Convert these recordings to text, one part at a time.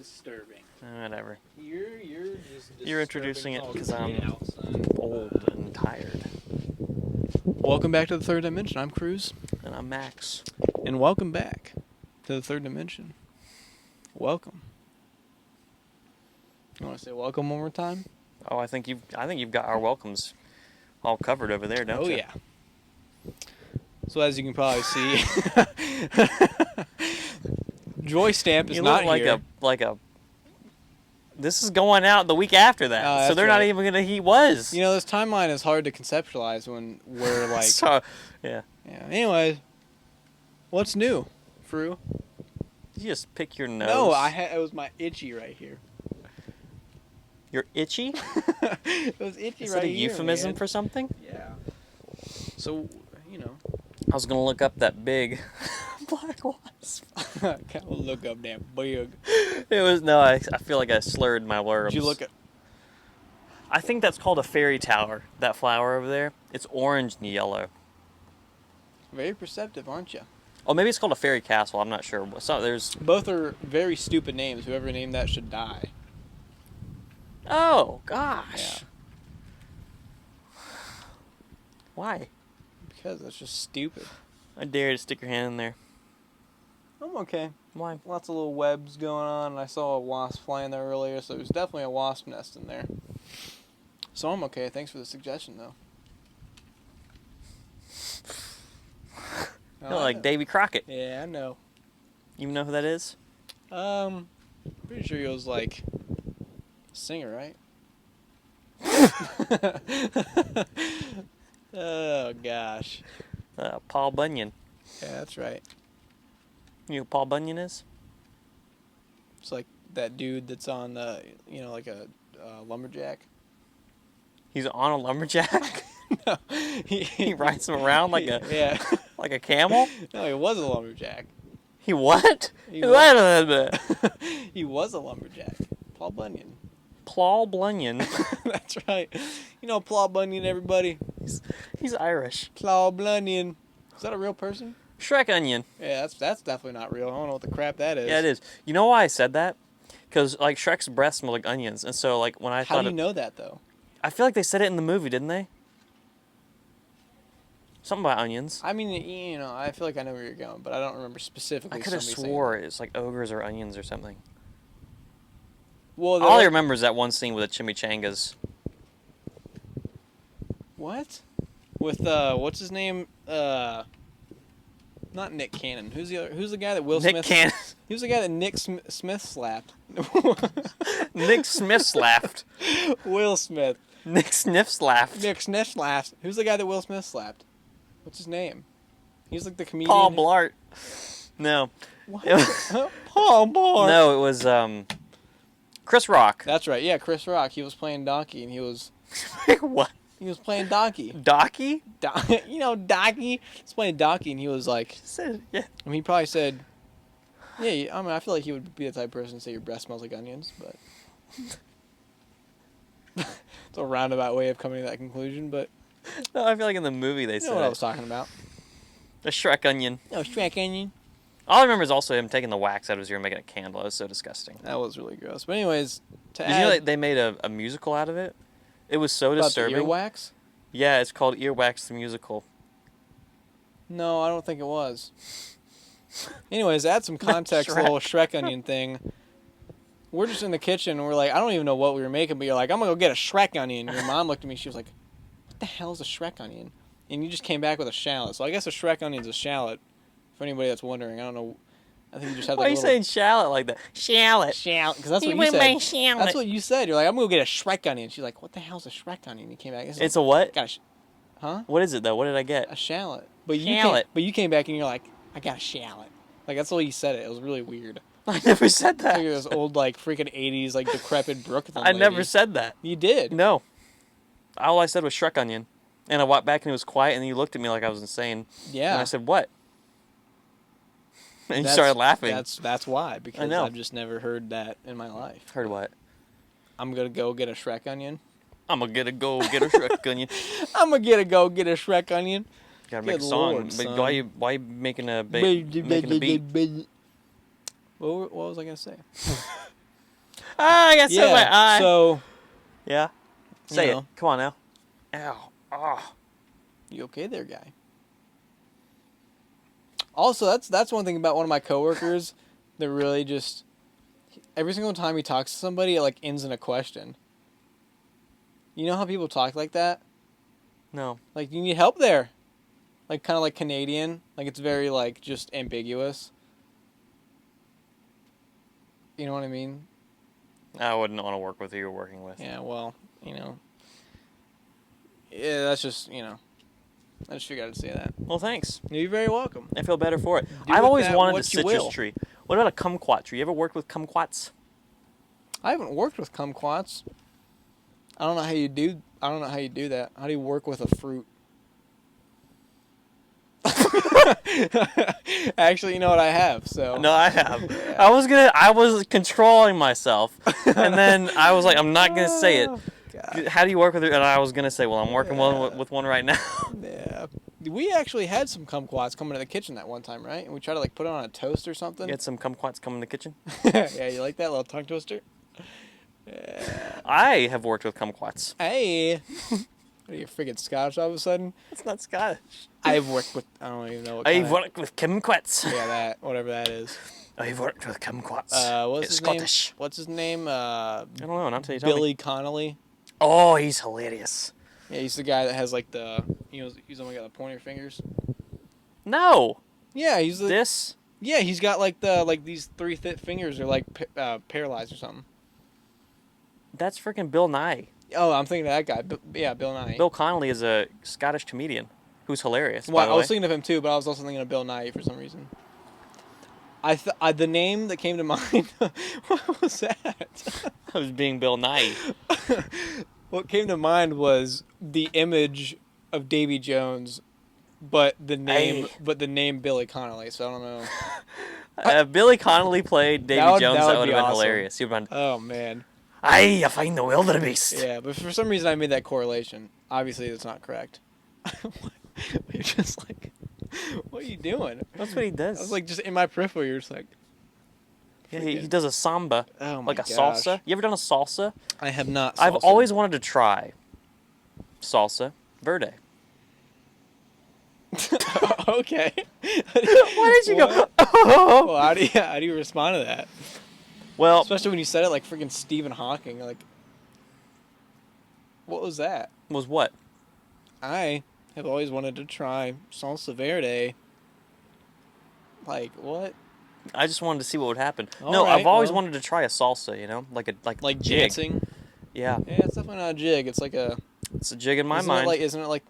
disturbing. Whatever. You're just disturbing. You're introducing it because I'm old and tired. Welcome back to the Third Dimension. I'm Cruz. And I'm Max. And welcome back to the Third Dimension. Welcome. You want to say welcome one more time? Oh, I think you've got our welcomes all covered over there, don't you? Oh, yeah. So as you can probably see, Joy Stamp is not here. This is going out the week after that, so they're not even gonna. He was. You know, this timeline is hard to conceptualize when we're like. So, yeah. Yeah. Anyway, what's new, Fru? Did you just pick your nose? No, it was my itchy right here. You're itchy? It was itchy is right here. Is it a here, euphemism man. for something? Yeah. So, you know. I was gonna look up that big black wasp. Can't look up that big. It was I feel like I slurred my words. Did you look at? I think that's called a fairy tower. That flower over there. It's orange and yellow. Very perceptive, aren't you? Oh, maybe it's called a fairy castle. I'm not sure. So there's. Both are very stupid names. Whoever named that should die. Oh gosh. Yeah. Why? Because that's just stupid. I dare you to stick your hand in there. I'm okay. Why? Lots of little webs going on, and I saw a wasp flying there earlier, so there's definitely a wasp nest in there. So I'm okay. Thanks for the suggestion, though. You know, like Davy Crockett. Yeah, I know. You know who that is? Pretty sure he was like a singer, right? Oh gosh. Paul Bunyan. Yeah, that's right. You know who Paul Bunyan is? It's like that dude that's on like a lumberjack. He's on a lumberjack? No. He rides him around like yeah. like a camel? No, he was a lumberjack. He what? He was a lumberjack. Paul Bunyan. Paul Bunyan. That's right. You know Paul Bunyan, everybody? He's Irish. Paul Bunyan. Is that a real person? Shrek Onion. Yeah, that's definitely not real. I don't know what the crap that is. Yeah, it is. You know why I said that? Because, like, Shrek's breath smelled like onions. And so, like, when I How do you know that, though? I feel like they said it in the movie, didn't they? Something about onions. I mean, you know, I feel like I know where you're going, but I don't remember specifically. I could have swore it's like ogres or onions or something. Well, all I remember is that one scene with the chimichangas. What? With what's his name? Not Nick Cannon. Who's the guy that Will Smith? Nick Cannon. He was the guy that Nick Smith slapped. Nick Smith slapped. Will Smith. Nick Sniff slapped. Nick Sniff slapped. Who's the guy that Will Smith slapped? What's his name? He's like the comedian. Paul Blart. No. What? Paul Blart. No, it was Chris Rock. That's right. Yeah, Chris Rock. He was playing Donkey, and he was. What? He was playing Donkey. Donkey? You know, Donkey. He's playing Donkey, and he was like. Yeah. I mean, he probably said. Yeah, I mean, I feel like he would be the type of person to say your breath smells like onions, but. It's a roundabout way of coming to that conclusion, but. No, I feel like in the movie they you said know what I was talking about. The Shrek Onion. No, Shrek Onion. All I remember is also him taking the wax out of his ear and making a candle. It was so disgusting. That was really gross. But anyways, Did you know that they made a musical out of it? It was so disturbing. The earwax? Yeah, it's called Earwax the Musical. No, I don't think it was. Anyways, add some context to the whole Shrek Onion thing. We're just in the kitchen and we're like, I don't even know what we were making, but you're like, I'm going to go get a Shrek Onion. Your mom looked at me, she was like, what the hell is a Shrek Onion? And you just came back with a shallot. So I guess a Shrek Onion's a shallot. For anybody that's wondering, I don't know. I think you just had like Why are you saying shallot like that? Shallot. Shallot. Because that's what you said. That's what you said. You're like, I'm going to get a Shrek Onion. She's like, what the hell's a Shrek Onion? You came back. It's a what? Huh? What is it, though? What did I get? A shallot. But shallot. You came back and you're like, I got a shallot. Like, that's the way you said it. It was really weird. I never said that. Like this old, like, freaking 80s, like, decrepit Brooklyn lady. Never said that. You did. No. All I said was Shrek Onion. And I walked back and it was quiet and you looked at me like I was insane. Yeah. And I said, what? And you started laughing. That's why. Because I know. I've just never heard that in my life. Heard what? I'm going to go get a Shrek Onion. I'm going to go get a Shrek Onion. I'm going to go get a Shrek Onion. Gotta make a song. Lord, but why you making a beat? What was I going to say? I got so in my eye. So Yeah. Say You it. know. Come on now. Ow. Oh. you okay there, guy? Also, that's one thing about one of my coworkers that really just every single time he talks to somebody, it like ends in a question. You know how people talk like that? No. Like, you need help there. Like, kind of like Canadian. Like, it's very, like, just ambiguous. You know what I mean? I wouldn't want to work with who you're working with. Yeah, well, you know. Yeah, that's just, you know. I just figured I'd say that. Well, thanks. You're very welcome. I feel better for it. Do I've with always that wanted a what you citrus will. tree. What about a kumquat tree? You ever worked with kumquats? I haven't worked with kumquats. I don't know how you do that. How do you work with a fruit? Actually, you know what, I have, so. No, I have. I was controlling myself, and then I was like, I'm not gonna say it. God. How do you work with it? And I was gonna say, well, I'm working with one right now. Yeah. We actually had some kumquats coming to the kitchen that one time, right? And we tried to like put it on a toast or something. Get some kumquats coming in the kitchen. Yeah, you like that little tongue twister? Yeah. I have worked with kumquats. Hey. What are you, friggin' Scottish all of a sudden? It's not Scottish. I've worked with, I don't even know what I've worked with kumquats. Yeah, that, whatever that is. I've worked with kumquats. What's It's his Scottish. name? What's his name? I don't know. Not until you tell me. Billy Connolly. Oh, he's hilarious. Yeah, he's the guy that has like he's only got the pointer fingers. No. Yeah, he's the. This. Yeah, he's got like these 3 thick fingers are like paralyzed or something. That's freaking Bill Nye. Oh, I'm thinking of that guy. Yeah, Bill Nye. Bill Connolly is a Scottish comedian who's hilarious. Well, by the I was way. thinking of him too, but I was also thinking of Bill Nye for some reason. The name that came to mind. What was that? I was being Bill Nye. What came to mind was the image of Davy Jones, but the name Billy Connolly. So I don't know. If Billy Connolly played Davy Jones, that would be have been awesome. hilarious. He'd been, Oh man. I find the wildebeest. Yeah, but for some reason I made that correlation. Obviously, that's not correct. You're just like, what are you doing? That's what he does. I was like, just in my peripheral, you're just like. Yeah, he does a samba, Oh my like a gosh. salsa. You ever done a salsa? I have not. I've salsa. always wanted to try salsa verde. Okay. Why did you go? Well, how do you respond to that? Well, Especially when you said it like freaking Stephen Hawking. Like, what was that? was what? I have always wanted to try salsa verde. Like what? I just wanted to see what would happen. All No, right, I've always well. wanted to try a salsa. You know, like jig. Dancing. Yeah, Yeah, it's definitely not a jig. It's like a. it's a jig in my isn't mind. Isn't it like?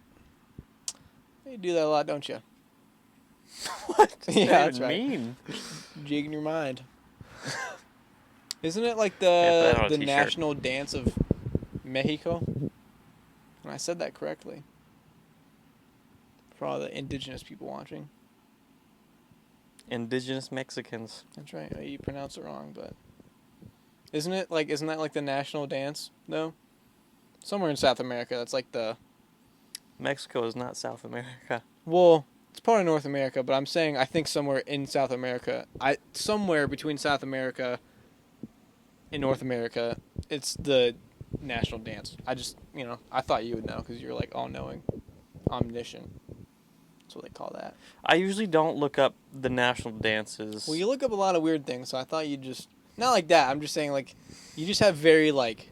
You do that a lot, don't you? What does Yeah, that that's even right. mean? Jig in your mind. Isn't it like Yeah, put that on a the t-shirt. national dance of Mexico? And I said that correctly. For all the indigenous people watching. Indigenous Mexicans. That's right. You pronounce it wrong, but isn't that like the national dance though? Somewhere in South America, that's like the Mexico is not South America. well, it's part of North America, but I'm saying I think somewhere in South America, somewhere between South America and North America, it's the national dance. I just, I thought you would know because you're like all-knowing, omniscient. That's what they call that. I usually don't look up the national dances. Well, you look up a lot of weird things, so I thought you'd just not like that. I'm just saying like you just have very like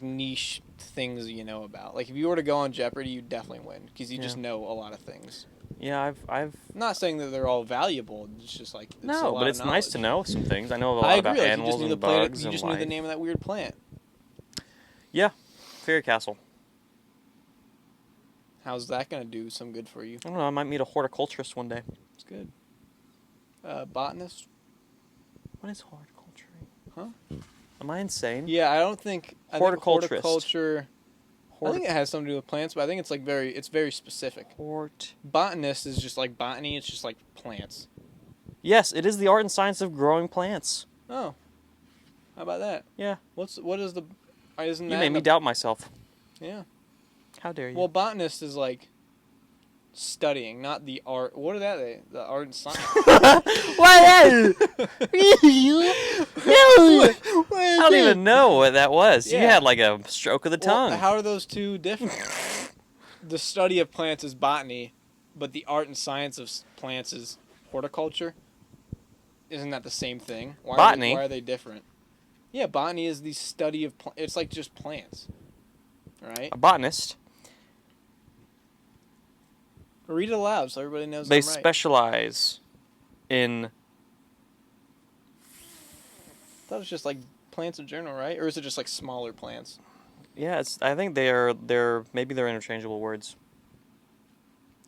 niche things you know about. Like if you were to go on Jeopardy, you'd definitely win because you just know a lot of things. Yeah, I've. I'm not saying that they're all valuable. It's just like it's a No, lot but of it's nice to knowledge. know some things. I know a lot I about agree. Like, animals and bugs you and just knew life. the name of that weird plant. Yeah, Fairy Castle. How's that gonna do some good for you? I don't know. I might meet a horticulturist one day. It's good. Botanist. What is horticulture? Huh? Am I insane? Yeah, I don't think Horticulturist. Horticulture. I think it has something to do with plants, but I think it's like it's very specific. Botanist is just like botany. It's just like plants. Yes, it is the art and science of growing plants. Oh, how about that? Yeah. What is the? Isn't You that made me doubt myself. Yeah. How dare you? Well, botanist is like. studying, not the art. What are that? The art and science. Why? I don't even know what that was. Yeah. You had like a stroke of the tongue. Well, how are those two different? The study of plants is botany, but the art and science of plants is horticulture. Isn't that the same thing? Botany? Why are they different? Yeah, botany is the study of it's like just plants, right? A botanist. Read it aloud so everybody knows. They I'm right. specialize in. That was just like plants in general, right? Or is it just like smaller plants? Yeah, I think they're interchangeable words.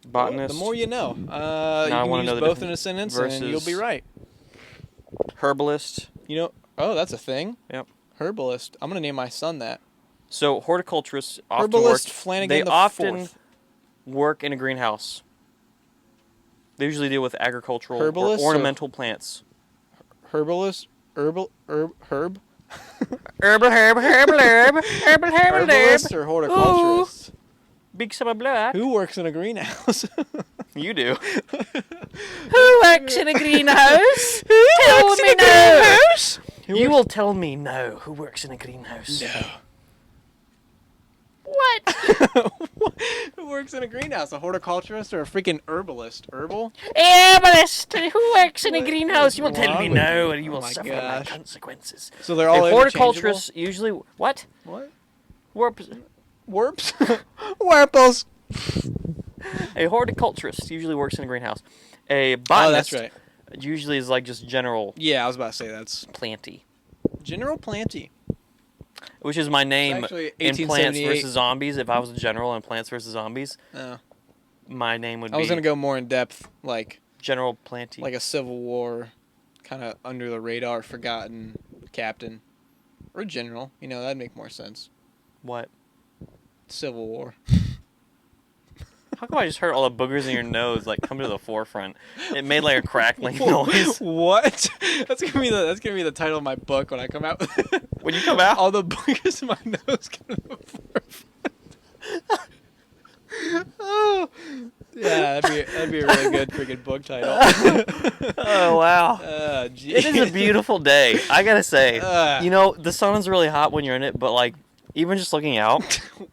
Botanist. Well, the more you know. I You can wanna use know the both difference in a sentence, versus- and you'll be right. Herbalist. You know? Oh, that's a thing. Yep. Herbalist. I'm gonna name my son that. So horticulturists often Herbalist work. Flanagan They the often Fourth. work in a greenhouse. They usually deal with agricultural or Herbalists or- ornamental plants. Herbalist. Herb. Herb. Herbalist or horticulturist? Big summer blood. Who works in a greenhouse? You do. Who works in a greenhouse? Tell works in me a no. greenhouse? You will tell me no. Who works in a greenhouse? No. What? Who works in a greenhouse? A horticulturist or a freaking herbalist? Herbal? Herbalist. Who works in a What greenhouse? is You will tell wrong me with no, you? and you Oh will my suffer gosh. my consequences. So they're all A horticulturist usually what? What? Warps. Warps? Warples. A horticulturist usually works in a greenhouse. A Oh, botanist that's right. usually is like just general Yeah, I was about to say that's planty, General Planty. which is my name actually in Plants 1878. vs Zombies. If I was a general in Plants vs Zombies, Oh. my name would I was be gonna go more in depth, like General Planty. a Civil War, kind of under the radar, forgotten captain, or general. You know, that'd make more sense. What? Civil War. How come I just heard all the boogers in your nose like come to the forefront? It made like a crackling noise. What? That's gonna be the title of my book when I come out. With it. When you come out, All the boogers in my nose come to the forefront. Oh, yeah, that'd be a really good freaking book title. oh wow. Gee. It is a beautiful day. I gotta say, Uh. you know, the sun is really hot when you're in it, but like even just looking out,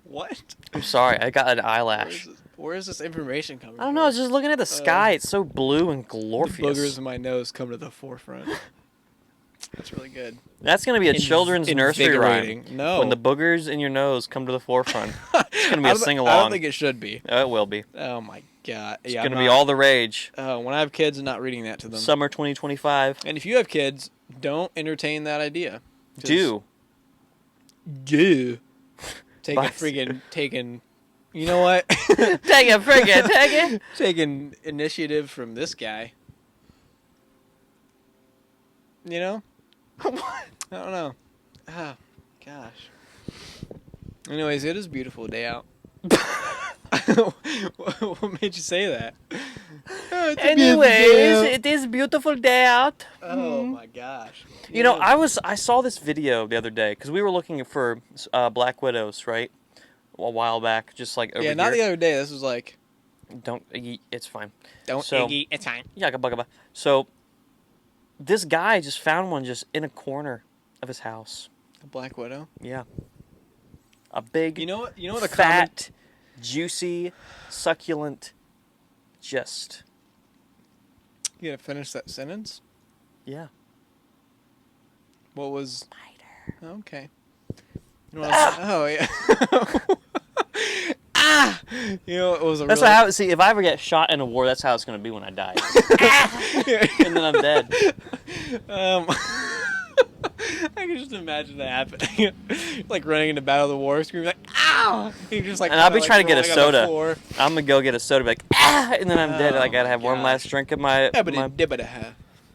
What? I'm sorry, I got an eyelash. Where is this information coming I don't know. I was just looking at the sky. It's so blue and The glorious. boogers in my nose come to the forefront. That's really good. That's gonna be a children's nursery rhyme. Invigorating. No. When the boogers in your nose come to the forefront, it's gonna be I a don't- sing I along. don't think it should be. It will be. Oh my god. It's Yeah, gonna I'm be not- all the rage. when I have kids, I'm not reading that to them. Summer 2025. And if you have kids, don't entertain that idea. 'Cause- Do. Do. Take a Bye. freaking taking. You know what? Take it, friggin', take it. Taking initiative from this guy. You know? I don't know. Oh, gosh. Anyways, it is a beautiful day out. What made you say that? Oh, it's a beautiful day out. it is beautiful day out. Oh my gosh. You know, I saw this video the other day because we were looking for Black Widows, right? A while back, just like over yeah, not the here. other day. This was like, Don't. It's fine. don't So- Iggy, it's fine. Yeah, gabba. So, this guy just found one just in a corner of his house. A Black Widow. Yeah. A big, You know what? You know what the common. fat, juicy, succulent, just You gotta finish that sentence. yeah. What was? Okay. You know what I was, oh yeah. Ah! You know it was a. That's really, how. See, if I ever get shot in a war, that's how it's gonna be when I die, and then I'm dead. I can just imagine that happening. Like running into battle of the war, screaming like "Ow!" You're just like. And I'll be kinda, trying to get a rolling on the soda. floor. I'm gonna go get a soda, be like and then I'm dead. And I Oh gotta my have one gosh. last drink of my.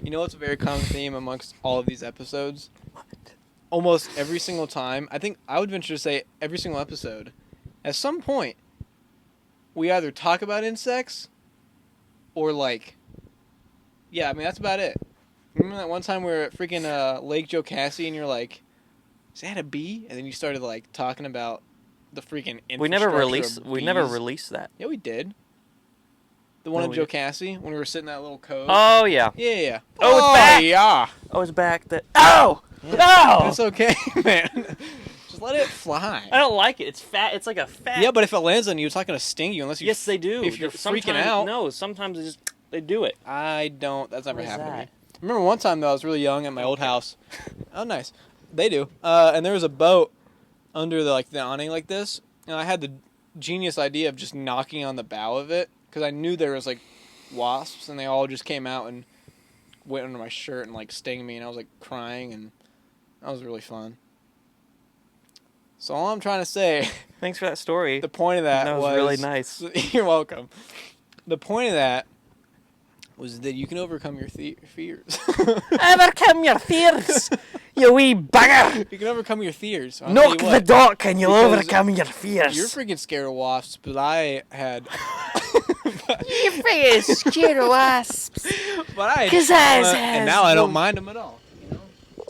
You know what's a very common theme amongst all of these episodes? Almost every single time, I think I would venture to say every single episode, at some point, we either talk about insects, or like, yeah, I mean that's about it. Remember that one time we were at freaking Lake Jocassee and you're like, is that a bee? And then you started like talking about the freaking We never infrastructure released. of We never bees. released that. Yeah, we did. The one No, in we- Joe Cassie when we were sitting in that little cove. Oh yeah. Yeah. Oh, it's back! Yeah. Oh, it's back. Oh! No! It's okay, man. Just let it fly. I don't like it. It's fat. It's like a fat. Yeah, but if it lands on you, it's not going to sting you unless you... Yes, they do. If you're freaking Sometimes- out. No, sometimes they do it. I don't. That's never What is happened to me. that? I remember one time, though, I was really young at my old house. Oh, nice. They do. And there was a boat under the awning like this, and I had the genius idea of just knocking on the bow of it, because I knew there was, wasps, and they all just came out and went under my shirt and, sting me, and I was, crying, and that was really fun. So all I'm trying to say, Thanks for that story. the point of that was really nice. You're welcome. The point of that was that you can overcome your fears. Overcome your fears, you wee bugger. You can overcome your fears. I'll tell Knock you the what, door and you'll Because overcome your fears. You're freaking scared of wasps, but I had. You're freaking scared of wasps. But I. 'Cause I and now I don't mind them at all.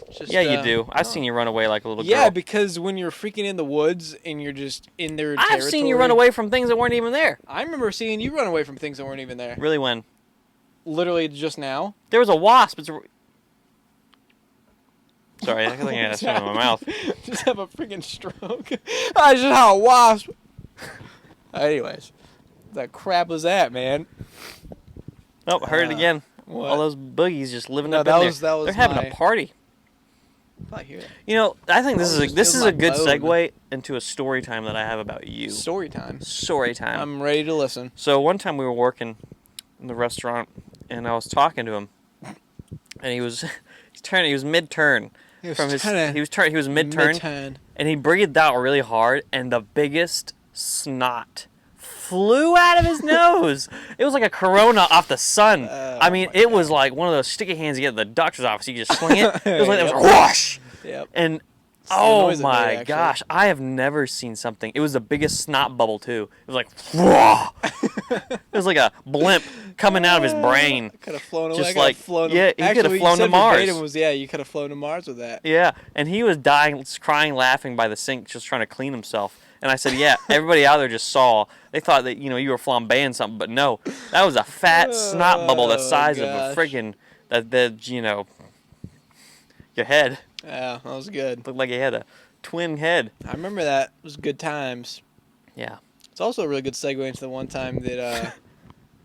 It's just, Yeah, you do. I've seen you run away like a little girl. Yeah, because when you're freaking in the woods and you're just in their territory. I've seen you run away from things that weren't even there. I remember seeing you run away from things that weren't even there. Really, when? Literally just now. There was a wasp. Sorry, I think I had something in my mouth. Just have a freaking stroke. I just had a wasp. Anyways, the crap was that, man? Oh, heard it again. What? All those boogies just living No, up that in was- there. that was They're having my- a party. I hear that. You know, I think this Oh, is just this feel is a my good bone. segue into a story time that I have about you. Story time. Story time. I'm ready to listen. So one time we were working in the restaurant, and I was talking to him, and he was he was mid-turn from his he was mid-turn, and he breathed out really hard, and the biggest snot flew out of his nose. It was like a corona off the sun. I mean, it was like one of those sticky hands you get at the doctor's office. You just swing it. It was like there was a whoosh. Yep. And the oh noise it made, my actually. gosh, I have never seen something. It was the biggest snot bubble too. It was like, whoa. It was like a blimp coming out of his brain. Could have flown away. Just I could've like- flown yeah, he Actually, could've what you flown to said Mars. verbatim was, yeah, you could have flown to Mars with that. Yeah, and he was dying, crying, laughing by the sink, just trying to clean himself. And I said, yeah, everybody out there just saw. They thought that, you were flambeing something, but no. That was a fat snot bubble the size of a gosh. friggin', your head. Yeah, that was good. Looked like he had a twin head. I remember that. It was good times. Yeah. It's also a really good segue into the one time that,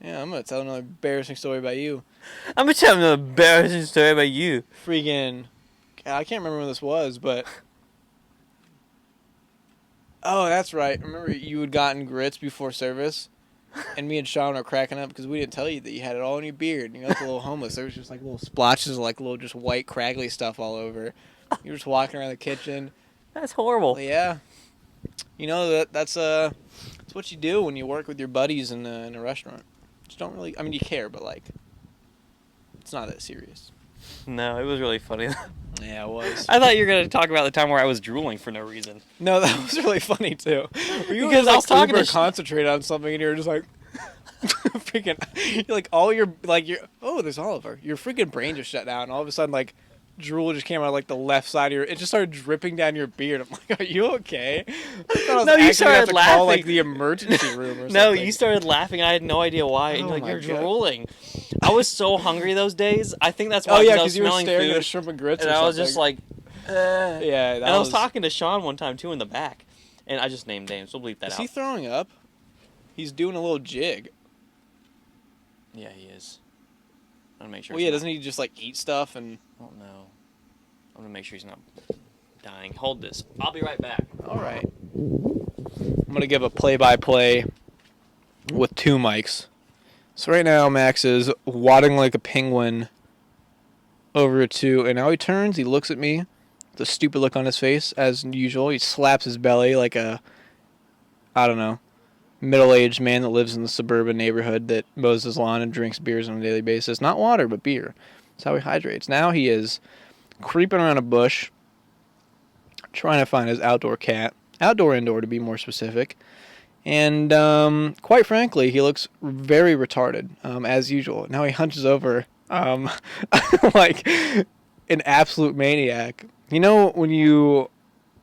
yeah, I'm going to tell another embarrassing story about you. I'm going to tell him an embarrassing story about you. Freaking, God, I can't remember when this was, but. Oh, that's right. Remember you had gotten grits before service? And me and Sean were cracking up because we didn't tell you that you had it all in your beard. And you looked a little homeless. There was just little splotches of little just white craggly stuff all over. You were just walking around the kitchen. That's horrible. Well, yeah. That's what you do when you work with your buddies in a restaurant. Just don't really, I mean, you care, but it's not that serious. No, it was really funny. Yeah, it was. I thought you were going to talk about the time where I was drooling for no reason. No, that was really funny too. You Because I was talking to concentrate on something and you're just like freaking you're oh, there's Oliver. Your freaking brain just shut down and all of a sudden drool just came out of the left side of it just started dripping down your beard. I'm like, are you okay? I thought I was No, you actually started gonna have to call laughing. the emergency room or something. No, you started laughing. I had no idea why. And Oh you're my you're God. drooling. I was so hungry those days. I think that's why. Oh yeah, I because was you were smelling staring food, at shrimp and grits and or I was something. just like, yeah, that and I was talking to Sean one time too in the back, and I just named names. We'll bleep that Is out. he throwing up? He's doing a little jig. Yeah, he is. I'm gonna make sure. Well, yeah, doesn't he just eat stuff and? I don't know. I'm gonna make sure he's not dying. Hold this. I'll be right back. All right. I'm gonna give a play-by-play with two mics. So right now Max is wadding like a penguin over to, and now he turns. He looks at me, with a stupid look on his face as usual. He slaps his belly like a, I don't know, middle-aged man that lives in the suburban neighborhood that mows his lawn and drinks beers on a daily basis. Not water, but beer. That's how he hydrates. Now he is creeping around a bush, trying to find his outdoor cat. Indoor to be more specific. And quite frankly, he looks very retarded, as usual. Now he hunches over like an absolute maniac. You know when you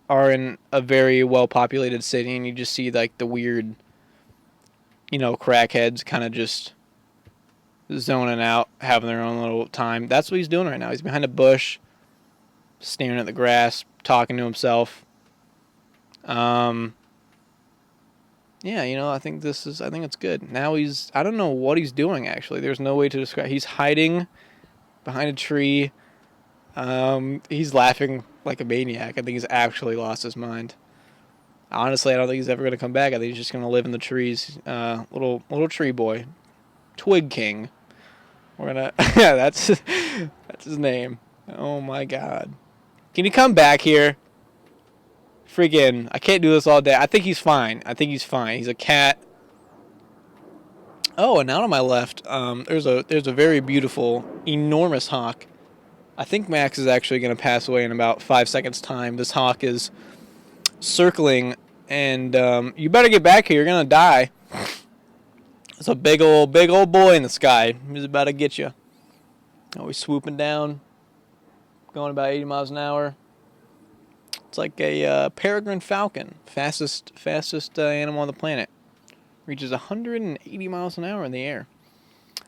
are in a very well-populated city and you just see the weird, crackheads kind of just zoning out, having their own little time. That's what he's doing right now. He's behind a bush, staring at the grass, talking to himself. Yeah, I think it's good. Now I don't know what he's doing, actually. There's no way to describe. He's hiding behind a tree. He's laughing like a maniac. I think he's actually lost his mind. Honestly, I don't think he's ever going to come back. I think he's just going to live in the trees. Little tree boy. Twig King. We're going to... Yeah, that's his name. Oh, my God. Can you come back here? Freaking, I can't do this all day. I think he's fine. He's a cat. Oh, and out on my left, there's a very beautiful, enormous hawk. I think Max is actually going to pass away in about 5 seconds' time. This hawk is circling, and you better get back here. You're going to die. It's a big old boy in the sky. He's about to get you. Oh, he's swooping down, going about 80 miles an hour. It's like a peregrine falcon, fastest animal on the planet. Reaches 180 miles an hour in the air.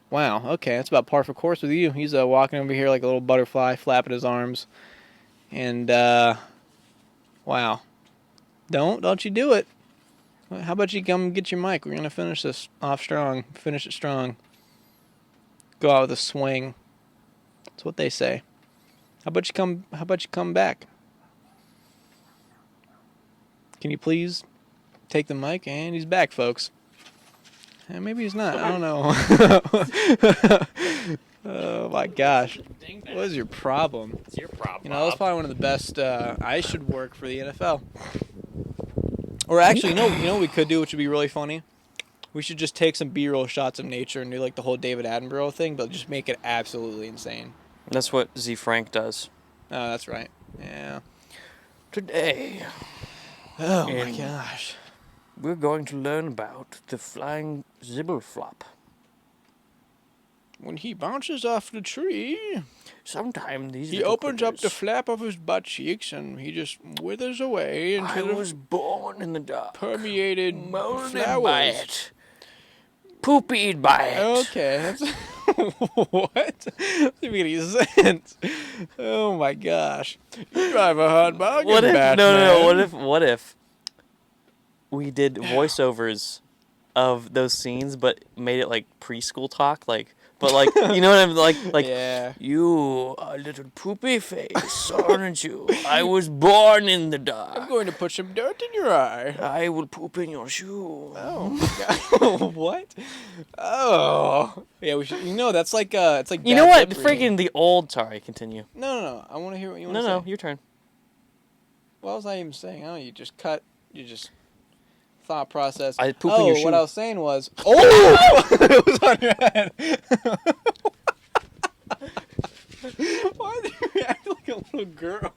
Wow, okay, that's about par for course with you. He's walking over here like a little butterfly, flapping his arms. And, wow. Don't you do it. How about you come get your mic? We're going to finish this off strong. Finish it strong. Go out with a swing. That's what they say. How about you come back? Can you please take the mic? And he's back, folks. And maybe he's not. I don't know. Oh, my gosh. What is your problem? It's your problem. That's probably one of the best. I should work for the NFL. Or actually, what we could do, which would be really funny? We should just take some B-roll shots of nature and do like the whole David Attenborough thing, but just make it absolutely insane. That's what Z Frank does. Oh, that's right. Yeah. Today... Oh my gosh. We're going to learn about the flying zibbleflop. When he bounces off the tree, sometimes he opens up the flap of his butt cheeks and he just withers away until I was born in the dark, permeated molded flowers. by it, poopied by it. Okay, that's what? Doesn't make any sense. Oh my gosh! You drive a hot bargain, What if Batman. What if we did voiceovers of those scenes, but made it like preschool talk, like. But like, you know what I'm like? Yeah. You a little poopy face, aren't you? I was born in the dark. I'm going to put some dirt in your eye. I will poop in your shoe. Oh my God. What? Oh. Yeah, we should. That's like it's like. You know what? Freaking the old. Sorry, continue. No. I want to hear what you want to say. No, your turn. What was I even saying? Oh, you just cut. You just. Thought process. I poop in your shoe. What I was saying was, oh, it was on your head. Why did you act like a little girl?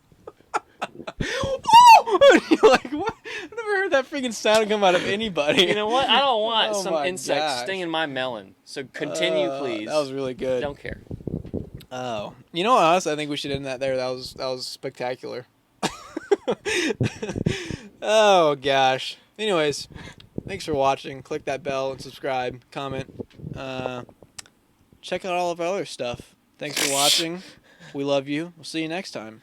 You're like, what? I've never heard that freaking sound come out of anybody. You know what? I don't want some my insect gosh. stinging my melon. So continue, please. That was really good. Don't care. Oh, honestly, I think we should end that there. That was spectacular. Oh gosh. Anyways, thanks for watching. Click that bell and subscribe, comment. Check out all of our other stuff. Thanks for watching. We love you. We'll see you next time.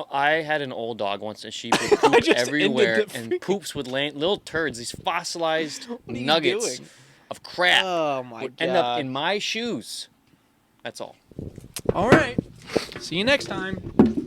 I had an old dog once, and she would poop everywhere, and poops would land little turds, these fossilized nuggets of crap would end up in my shoes. That's all. All right. See you next time.